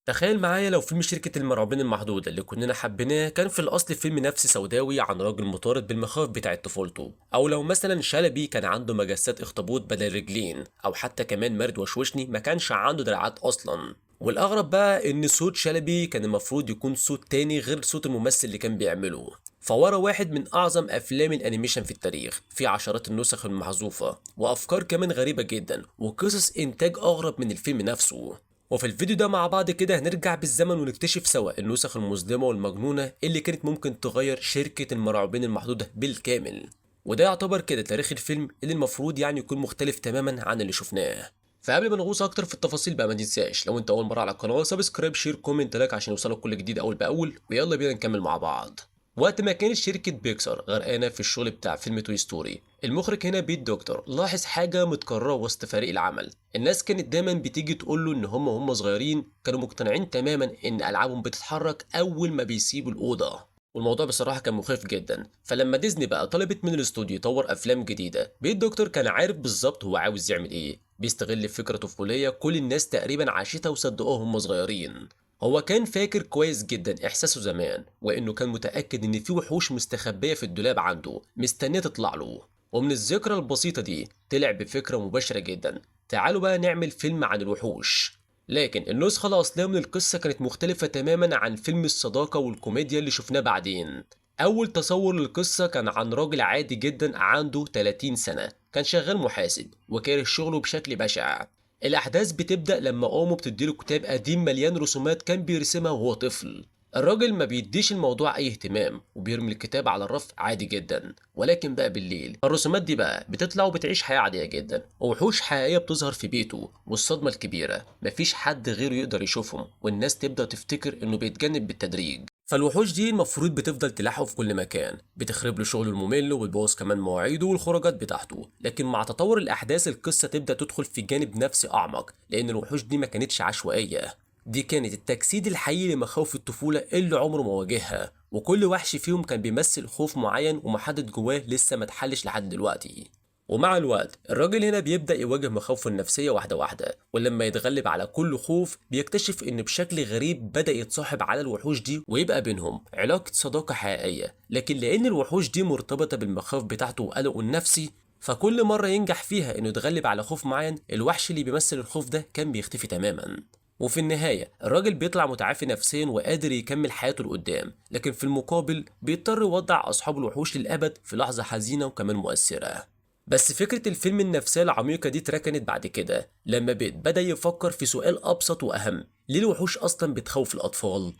تخيل معايا لو فيلم شركة المرعوبين المحدودة اللي كلنا حبيناه كان في الأصل فيلم نفسي سوداوي عن راجل مطارد بالمخاوف بتاعة طفولته، أو لو مثلا شلبي كان عنده مجسات اخطبوط بدل رجلين، أو حتى كمان مارد وشوشني ما كانش عنده دراعات أصلا. والأغرب بقى إن صوت شلبي كان المفروض يكون صوت تاني غير صوت الممثل اللي كان بيعمله. فورا واحد من أعظم أفلام الأنيميشن في التاريخ، في عشرات النسخ المحذوفة وأفكار كمان غريبة جدا وقصص إنتاج أغرب من الفيلم نفسه. وفي الفيديو ده مع بعض كده هنرجع بالزمن ونكتشف سوا النسخ المظلمة والمجنونة اللي كانت ممكن تغير شركة المرعوبين المحدودة بالكامل. وده يعتبر كده تاريخ الفيلم اللي المفروض يعني يكون مختلف تماما عن اللي شفناه. فقبل ما نغوص اكتر في التفاصيل بقى ما تنساش لو انت اول مرة على القناة سبسكرايب شير كومنت لايك عشان يوصلك كل جديد اول باول، ويلا بينا نكمل مع بعض. وقت ما كانت شركة بيكسار غرقانة في الشغل بتاع فيلم توي ستوري، المخرج هنا بيت دكتور لاحظ حاجة متكررة وسط فريق العمل. الناس كانت دايما بتيجي تقول له ان هم صغيرين كانوا مقتنعين تماما ان العابهم بتتحرك اول ما بيسيبوا الاوضه. والموضوع بصراحه كان مخيف جدا. فلما ديزني بقى طلبت من الاستوديو يطور افلام جديده، بيت دكتور كان عارف بالظبط هو عاوز يعمل ايه، بيستغل فكره طفوليه كل الناس تقريبا عاشتها وصدقوها هم صغيرين. هو كان فاكر كويس جدا احساسه زمان، وانه كان متاكد ان في وحوش مستخبيه في الدولاب عنده مستنيه تطلع له. ومن الذكرى البسيطة دي طلع بفكرة مباشرة جدا، تعالوا بقى نعمل فيلم عن الوحوش. لكن النسخة الأصلية من القصة كانت مختلفة تماما عن فيلم الصداقة والكوميديا اللي شفناه بعدين. أول تصور للقصة كان عن راجل عادي جدا عنده 30 سنة، كان شغال محاسب وكاره شغله بشكل بشع. الأحداث بتبدأ لما أمه بتديله كتاب قديم مليان رسومات كان بيرسمها وهو طفل. الراجل ما بيديش الموضوع اي اهتمام وبيرمي الكتاب على الرف عادي جدا، ولكن بقى بالليل الرسومات دي بقى بتطلع وبتعيش حياة عادية جدا، ووحوش حقيقية بتظهر في بيته. والصدمة الكبيرة مفيش حد غيره يقدر يشوفهم، والناس تبدأ تفتكر انه بيتجنب بالتدريج. فالوحوش دي المفروض بتفضل تلاحقه في كل مكان، بتخرب له شغله الممل وبتبوظ كمان مواعيده والخروجات بتاعته. لكن مع تطور الاحداث القصه تبدا تدخل في جانب نفسي اعمق، لان الوحوش دي ما كانتش عشوائيه، دي كانت التجسيد الحقيقي لمخاوف الطفولة اللي عمره ما واجهها. وكل وحش فيهم كان بيمثل خوف معين ومحدد جواه لسه ما اتحلش لحد دلوقتي. ومع الوقت الراجل هنا بيبدأ يواجه مخاوفه النفسية واحدة واحدة، ولما يتغلب على كل خوف بيكتشف إن بشكل غريب بدأ يتصاحب على الوحوش دي ويبقى بينهم علاقة صداقة حقيقية. لكن لأن الوحوش دي مرتبطة بالمخاوف بتاعته وقلقه النفسي، فكل مرة ينجح فيها إنه يتغلب على خوف معين، الوحش اللي بيمثل الخوف ده كان بيختفي تماما. وفي النهاية الراجل بيطلع متعافي نفسيا وقادر يكمل حياته لقدام، لكن في المقابل بيضطر يودع أصحاب الوحوش للأبد في لحظة حزينة وكمان مؤثرة. بس فكرة الفيلم النفسية العميقة دي اتركنت بعد كده لما بيت بدأ يفكر في سؤال أبسط وأهم: ليه الوحوش أصلا بتخوف الأطفال؟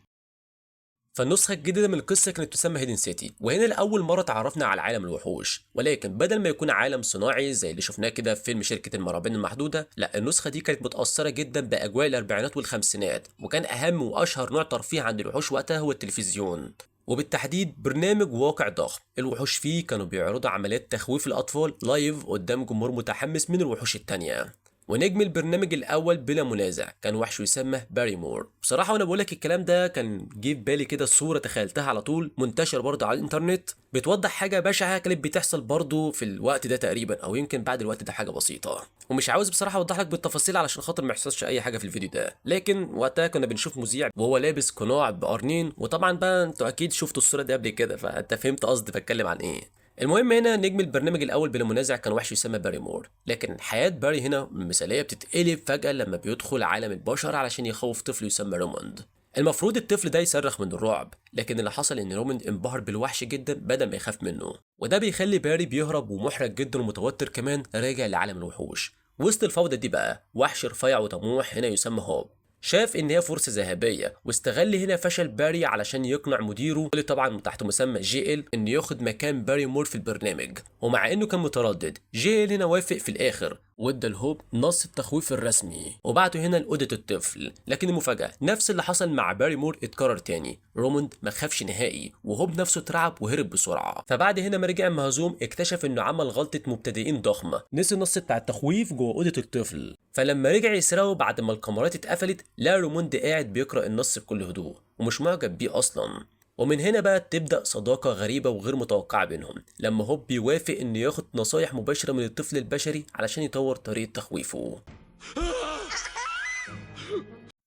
فالنسخة الجديدة من القصة كانت تسمى هيدن سيتي، وهنا لأول مرة تعرفنا على عالم الوحوش، ولكن بدل ما يكون عالم صناعي زي اللي شفناه كده في فيلم شركة المرعبين المحدودة، لا النسخة دي كانت متأثرة جدا بأجواء الأربعينات والخمسينات، وكان أهم وأشهر نوع ترفيه عند الوحوش وقتها هو التلفزيون، وبالتحديد برنامج واقع ضخم. الوحوش فيه كانوا بيعرضوا عمليات تخويف الأطفال لايف قدام جمهور متحمس من الوحوش التانية. ونجم البرنامج الاول بلا منازع كان وحش يسمى باريمور. بصراحه وانا بقول لك الكلام ده كان جه في بالي كده صوره تخيلتها على طول منتشر برضه على الانترنت، بتوضح حاجه بشعه كانت بتحصل برضه في الوقت ده تقريبا، او يمكن بعد الوقت ده حاجه بسيطه. ومش عاوز بصراحه اوضح لك بالتفاصيل علشان خاطر ما يحصلش اي حاجه في الفيديو ده، لكن وقتها كنا بنشوف مذيع وهو لابس قناع بقرنين، وطبعا بقى انتوا اكيد شفتوا الصوره دي قبل كده فانت فهمت قصدي بتكلم عن ايه. المهم هنا نجم البرنامج الاول بلا منازع كان وحش يسمى باري مور، لكن حياه باري هنا المثاليه بتتقلب فجاه لما بيدخل عالم البشر علشان يخوف طفل يسمى روموند. المفروض الطفل ده يصرخ من الرعب، لكن اللي حصل ان روموند انبهر بالوحش جدا بدل ما يخاف منه، وده بيخلي باري بيهرب ومحرج جدا ومتوتر كمان راجع لعالم الوحوش. وسط الفوضى دي بقى وحش رفيع وطموح هنا يسمى هوب، شاف ان هي فرصه ذهبيه واستغل هنا فشل باري علشان يقنع مديره اللي طبعا تحت مسمى جي ال انه ياخد مكان باري مور في البرنامج. ومع انه كان متردد جي ال هنا وافق في الاخر وادى الهوب نص التخويف الرسمي وبعته هنا لاوضه الطفل. لكن المفاجاه نفس اللي حصل مع باري مور اتكرر تاني، روموند ما خافش نهائي وهوب نفسه اترعب وهرب بسرعه. فبعد هنا ما رجع مهزوم اكتشف انه عمل غلطه مبتدئين ضخمه، نسي النص بتاع التخويف جوه اوضه الطفل. فلما رجع يسرقه بعد ما الكاميرات اتقفلت لقى روموند قاعد بيقرا النص بكل هدوء ومش معجب بيه اصلا. ومن هنا بقى تبدأ صداقة غريبة وغير متوقعة بينهم، لما هوب بيوافق انه ياخد نصايح مباشرة من الطفل البشري علشان يطور طريقة تخويفه.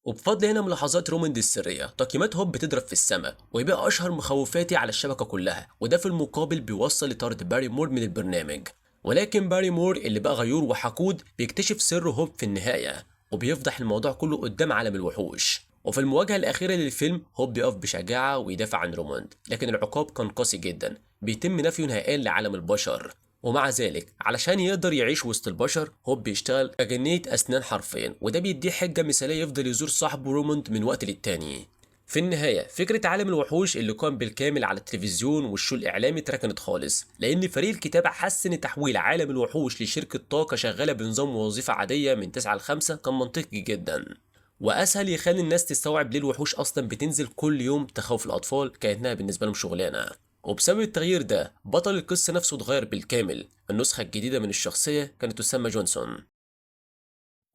وبفضل هنا ملاحظات رومند السرية تقييمات هوب بتضرب في السماء ويبقى أشهر مخوفاتي على الشبكة كلها، وده في المقابل بيوصل لطرد باري مور من البرنامج. ولكن باري مور اللي بقى غيور وحقود بيكتشف سر هوب في النهاية وبيفضح الموضوع كله قدام عالم الوحوش. وفي المواجهة الأخيرة للفيلم هوب بيقف بشجاعة ويدافع عن روموند، لكن العقاب كان قاسي جدا، بيتم نفيه نهائيا لعالم البشر. ومع ذلك علشان يقدر يعيش وسط البشر هوب بيشتغل كجنية أسنان حرفيا، وده بيديه حجة مثالية يفضل يزور صاحبه روموند من وقت للتاني. في النهاية فكرة عالم الوحوش اللي قام بالكامل على التلفزيون والشو الإعلامي اتركنت خالص، لأن فريق الكتابة حس إن تحويل عالم الوحوش لشركة طاقة شغالة بنظام وظيفة عادية من 9 ل5 كان منطقي جدا، وأسهل يخلي الناس تستوعب ليه الوحوش أصلا بتنزل كل يوم تخوف الأطفال كأنها بالنسبة لهم شغلانة. وبسبب التغيير ده بطل القصة نفسه اتغير بالكامل. النسخة الجديدة من الشخصية كانت تسمى جونسون،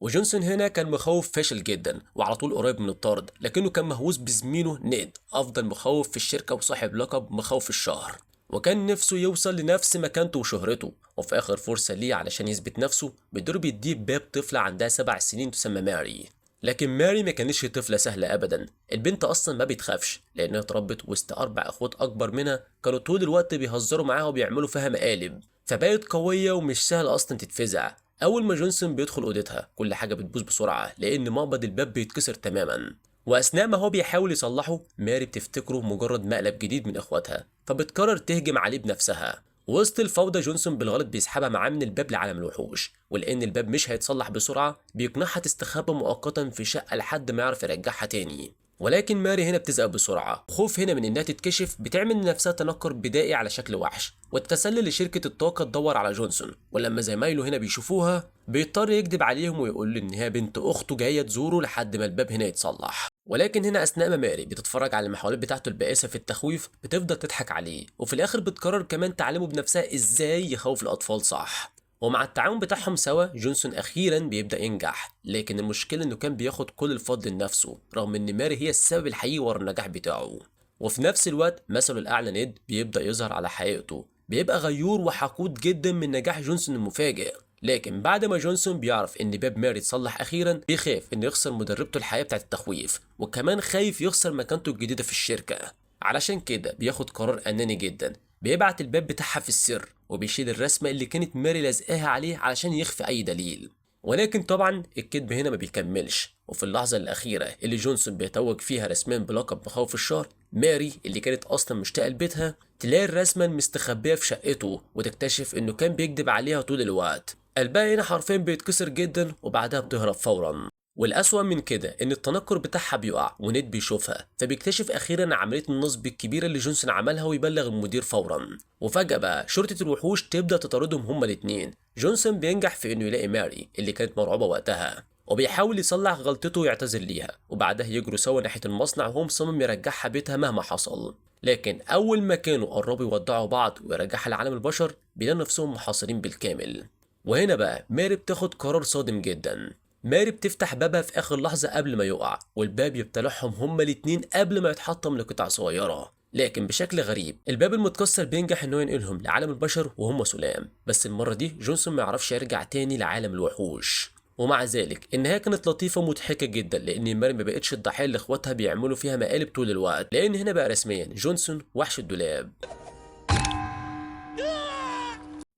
وجونسون هنا كان مخوف فاشل جدا وعلى طول قريب من الطرد، لكنه كان مهووس بزميله نيد أفضل مخوف في الشركة وصاحب لقب مخوف الشهر، وكان نفسه يوصل لنفس مكانته وشهرته. وفي آخر فرصة ليه علشان يثبت نفسه بيدور بيديه باب طفلة عندها 7 سنين تسمى ماري. لكن ماري ما كانتش طفلة سهلة أبدا، البنت أصلا ما بتخافش لأنها اتربت وسط 4 أخوات أكبر منها كانوا طول الوقت بيهزروا معاها وبيعملوا فيها مقالب، فبقت قوية ومش سهل أصلا تتفزع. أول ما جونسون بيدخل أوضتها كل حاجة بتبوظ بسرعة لأن مقبض الباب بيتكسر تماما، وأثناء ما هو بيحاول يصلحه ماري بتفتكره مجرد مقلب جديد من إخواتها، فبتقرر تهجم عليه بنفسها. وسط الفوضى جونسون بالغلط بيسحبها معاه من الباب لعالم الوحوش، ولأن الباب مش هيتصلح بسرعة بيقنعها تستخبى مؤقتا في شقة لحد ما يعرف يرجعها تاني. ولكن ماري هنا بتزهق بسرعة، خوف هنا من انها تتكشف بتعمل لنفسها تنكر بدائي على شكل وحش وتتسلل لشركة الطاقة تدور على جونسون، ولما زمايله هنا بيشوفوها بيضطر يكذب عليهم ويقول ان هي بنت اخته جاية تزوره لحد ما الباب هنا يتصلح. ولكن هنا اثناء ما ماري بتتفرج على المحاولات بتاعته البائسة في التخويف بتفضل تضحك عليه، وفي الاخر بتقرر كمان تعلمه بنفسها ازاي يخوف الاطفال صح. ومع التعاون بتاعهم سوا جونسون اخيرا بيبدا ينجح، لكن المشكله انه كان بياخد كل الفضل لنفسه رغم ان ماري هي السبب الحقيقي ورا النجاح بتاعه. وفي نفس الوقت مثله الاعلى نيد بيبدا يظهر على حقيقته، بيبقى غيور وحقود جدا من نجاح جونسون المفاجئ. لكن بعد ما جونسون بيعرف ان باب ماري اتصلح اخيرا بيخاف انه يخسر مدربته الحقيقيه بتاعت التخويف، وكمان خايف يخسر مكانته الجديده في الشركه. علشان كده بياخد قرار اناني جدا، بيبعت الباب بتاعها في السر وبيشيل الرسمة اللي كانت ماري لازقاها عليه علشان يخفي أي دليل. ولكن طبعا الكذب هنا ما بيكملش، وفي اللحظة الأخيرة اللي جونسون بيتوج فيها رسميا بلقب مخاوف الشهر، ماري اللي كانت أصلا مشتاقة لبيتها تلاقي الرسمة مستخبية في شقته وتكتشف إنه كان بيكذب عليها طول الوقت. قلبها هنا حرفيا بيتكسر جدا وبعدها بتهرب فورا. والأسوأ من كده إن التنكر بتاعها بيقع ونيد بيشوفها فبيكتشف أخيرا عملية النصب الكبيرة اللي جونسون عملها ويبلغ المدير فورا. وفجأة بقى شرطة الوحوش تبدأ تطاردهم هما الاتنين. جونسون بينجح في إنه يلاقي ماري اللي كانت مرعوبة وقتها وبيحاول يصلح غلطته ويعتذر ليها، وبعدها يجروا سوا ناحية المصنع وهو مصمم يرجعها بيتها مهما حصل. لكن أول ما كانوا قربوا يودعوا بعض ويرجعها لعالم البشر بيلاقوا نفسهم محاصرين بالكامل. وهنا بقى ماري بتاخد قرار صادم جدا. ماري بتفتح بابها في آخر لحظة قبل ما يقع، والباب يبتلعهم هما الاتنين قبل ما يتحطم لقطع صغيرة. لكن بشكل غريب الباب المتكسر بينجح انه ينقلهم لعالم البشر وهم سلام، بس المرة دي جونسون ما يعرفش يرجع تاني لعالم الوحوش. ومع ذلك النهاية كانت لطيفة ومضحكة جدا لأن ماري ما بقتش الضحية اللي اخواتها بيعملوا فيها مقالب طول الوقت، لأن هنا بقى رسميا جونسون وحش الدولاب.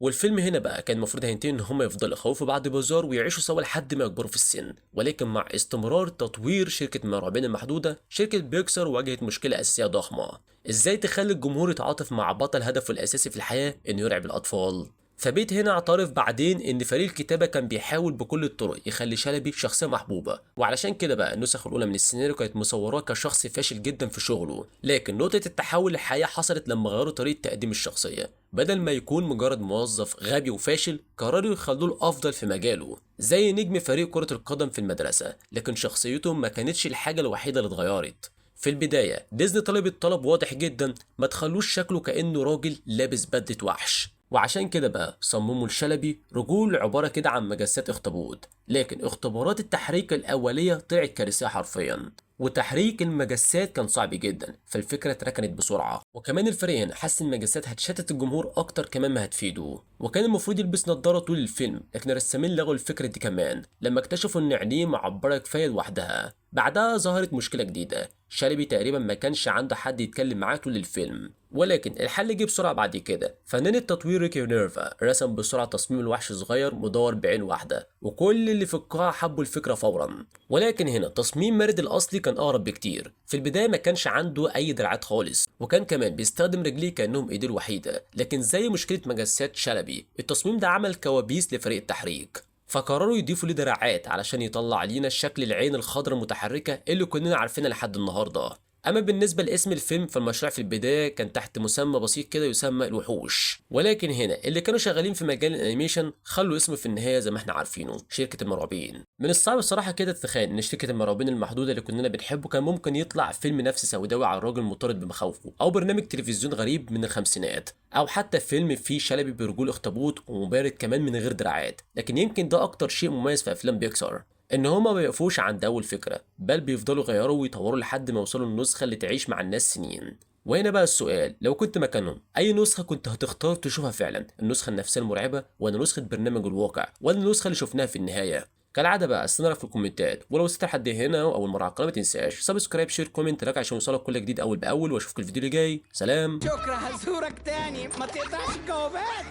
والفيلم هنا بقى كان المفروض هينتهي ان هم يفضلوا يخوفوا بعض بهزار ويعيشوا سوا لحد ما يكبروا في السن، ولكن مع استمرار تطوير شركة المرعبين المحدودة شركة بيكسر واجهت مشكلة أساسية ضخمة، ازاي تخلي الجمهور يتعاطف مع بطل هدفه الأساسي في الحياة انه يرعب الأطفال. فبيت هنا اعترف بعدين ان فريق الكتابة كان بيحاول بكل الطرق يخلي شلبي شخصية محبوبة، وعلشان كده بقى النسخ الأولى من السيناريو كانت مصوراه كشخص فاشل جدا في شغله. لكن نقطة التحول الحقيقية حصلت لما غيروا طريقة تقديم الشخصية، بدل ما يكون مجرد موظف غبي وفاشل قرروا يخلوه الأفضل في مجاله زي نجم فريق كرة القدم في المدرسة، لكن شخصيته ما كانتش الحاجة الوحيدة اللي اتغيرت. في البداية ديزني طلبت طلب واضح جدا، ما تخلوش شكله كأنه راجل لابس بدلة وحش، وعشان كده بقى صمموا لشلبي رجول عبارة كده عن مجسات اخطبوط. لكن اختبارات التحريك الأولية طلعت كارثية حرفيا، وتحريك المجسات كان صعب جدا، فالفكرة اتركنت بسرعة. وكمان الفريق هنا حس ان المجسات هتشتت الجمهور اكتر كمان ما هتفيده، وكان المفروض يلبس نظارة طول الفيلم، لكن الرسامين لغوا الفكرة دي كمان لما اكتشفوا ان عينيه معبرة كفاية لوحدها. بعدها ظهرت مشكلة جديدة، شلبي تقريبا ما كانش عنده حد يتكلم معاه طول الفيلم، ولكن الحل جه بسرعة بعد كده. فنان التطوير ريكي نيرفا رسم بسرعة تصميم الوحش صغير مدور بعين واحدة، وكل اللي في القاعة حبوا الفكرة فورا. ولكن هنا تصميم مارد الأصلي كان أقرب بكتير. في البداية ما كانش عنده أي دراعات خالص، وكان كمان بيستخدم رجليه كأنهم إيديه الوحيدة، لكن زي مشكلة مجسات شلبي التصميم ده عمل كوابيس لفريق التحريك، فقرروا يضيفوا ليه دراعات علشان يطلع لينا شكل العين الخضراء المتحركة اللي كلنا عارفينها لحد النهارده. اما بالنسبه لاسم الفيلم فالمشروع في البدايه كان تحت مسمى بسيط كده يسمى الوحوش، ولكن هنا اللي كانوا شغالين في مجال الانيميشن خلوا اسمه في النهايه زي ما احنا عارفينه شركه المرعبين. من الصعب الصراحه كده تتخيل ان شركه المرعبين المحدوده اللي كلنا بنحبه كان ممكن يطلع فيلم نفسي سوداوي عن راجل مطارد بمخاوفه، او برنامج تلفزيون غريب من الخمسينات، او حتى فيلم فيه شلبي برجول اخطبوط ومبارد كمان من غير دراعات. لكن يمكن ده اكتر شيء مميز في افلام بيكسار، ان هما ما بيقفوش عند اول فكره، بل بيفضلوا يغيروا ويطوروا لحد ما يوصلوا للنسخه اللي تعيش مع الناس سنين. وهنا بقى السؤال، لو كنت مكانهم اي نسخه كنت هتختار تشوفها فعلا؟ النسخه النفسيه المرعبه، ولا نسخه برنامج الواقع، ولا النسخه اللي شفناها في النهايه؟ كالعاده بقى استنى في الكومنتات، ولو وصلت لحد هنا اول مره على القناه ما تنساش سبسكرايب شير كومنت راجع عشان يوصلك كل جديد اول باول، واشوفك الفيديو اللي جاي. سلام. شكرا، هزورك تاني، ما تقطعش الجوابات.